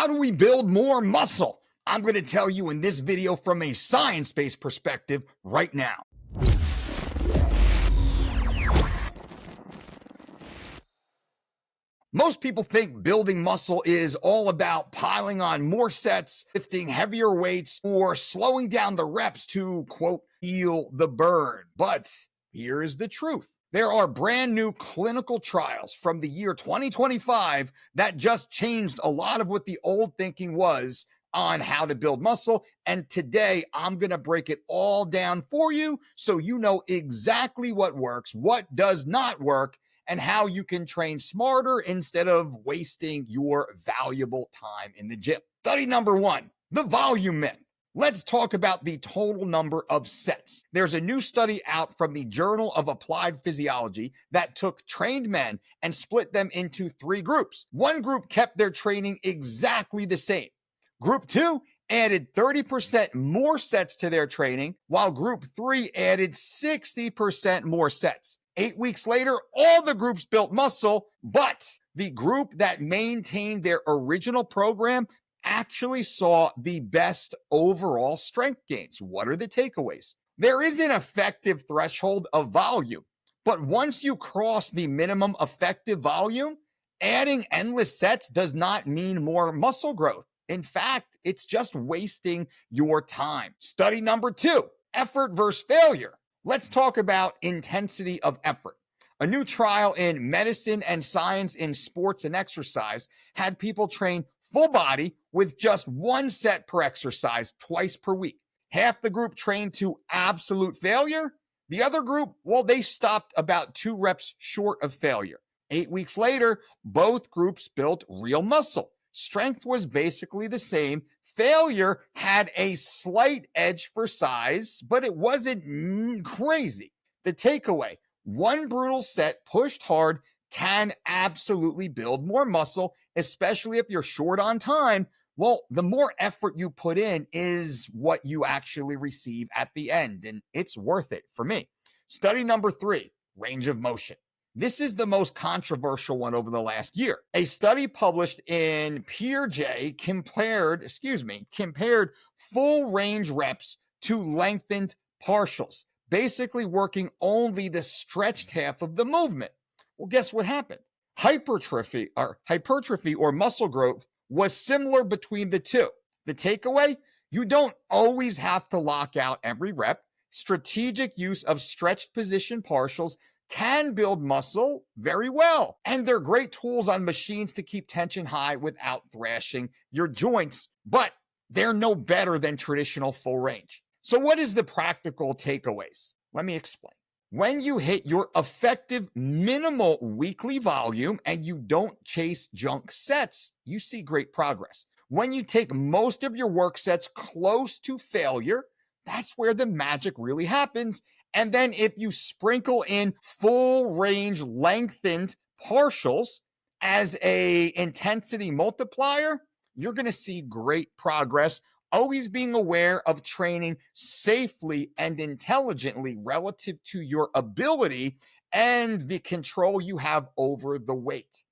How do we build more muscle? I'm going to tell you in this video from a science-based perspective right now. Most people think building muscle is all about piling on more sets, lifting heavier weights, or slowing down the reps to, quote, feel the burn. But here is the truth. There are brand new clinical trials from the year 2025 that just changed a lot of what the old thinking was on how to build muscle. And today I'm going to break it all down for you so you know exactly what works, what does not work, and how you can train smarter instead of wasting your valuable time in the gym. Study number 1, the volume myth. Let's talk about the total number of sets. There's a new study out from the Journal of Applied Physiology that took trained men and split them into 3 groups. One group kept their training exactly the same. Group 2 added 30% more sets to their training, while Group 3 added 60% more sets. 8 weeks later, all the groups built muscle, but the group that maintained their original program actually saw the best overall strength gains. What are the takeaways? There is an effective threshold of volume, but once you cross the minimum effective volume, adding endless sets does not mean more muscle growth. In fact, it's just wasting your time. Study number 2, effort versus failure. Let's talk about intensity of effort. A new trial in medicine and science in sports and exercise had people train full body with just 1 set per exercise twice per week. Half the group trained to absolute failure. The other group, well, they stopped about 2 reps short of failure. 8 weeks later, both groups built real muscle. Strength was basically the same. Failure had a slight edge for size, but it wasn't crazy. The takeaway, 1 brutal set pushed hard can absolutely build more muscle, especially if you're short on time. Well, the more effort you put in is what you actually receive at the end, and it's worth it for me. Study number 3, range of motion. This is the most controversial one over the last year. A study published in PeerJ compared full range reps to lengthened partials, basically working only the stretched half of the movement. Well, guess what happened? Hypertrophy or muscle growth was similar between the two. The takeaway, you don't always have to lock out every rep. Strategic use of stretched position partials can build muscle very well. And they're great tools on machines to keep tension high without thrashing your joints, but they're no better than traditional full range. So what is the practical takeaways? Let me explain. When you hit your effective minimal weekly volume and you don't chase junk sets, you see great progress. When you take most of your work sets close to failure, that's where the magic really happens. And then if you sprinkle in full range lengthened partials as a intensity multiplier, you're going to see great progress. Always being aware of training safely and intelligently relative to your ability and the control you have over the weight.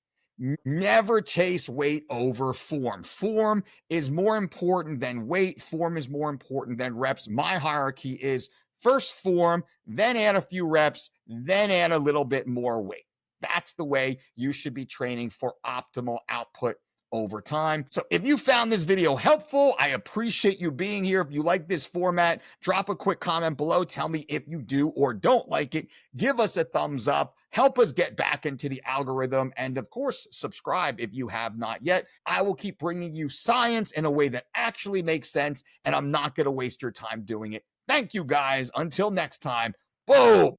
Never chase weight over form. Form is more important than weight. Form is more important than reps. My hierarchy is first form, then add a few reps, then add a little bit more weight. That's the way you should be training for optimal output over time. So if you found this video helpful, I appreciate you being here. If you like this format, drop a quick comment below. Tell me if you do or don't like it. Give us a thumbs up. Help us get back into the algorithm. And of course, subscribe if you have not yet. I will keep bringing you science in a way that actually makes sense, and I'm not going to waste your time doing it. Thank you guys. Until next time. Boom.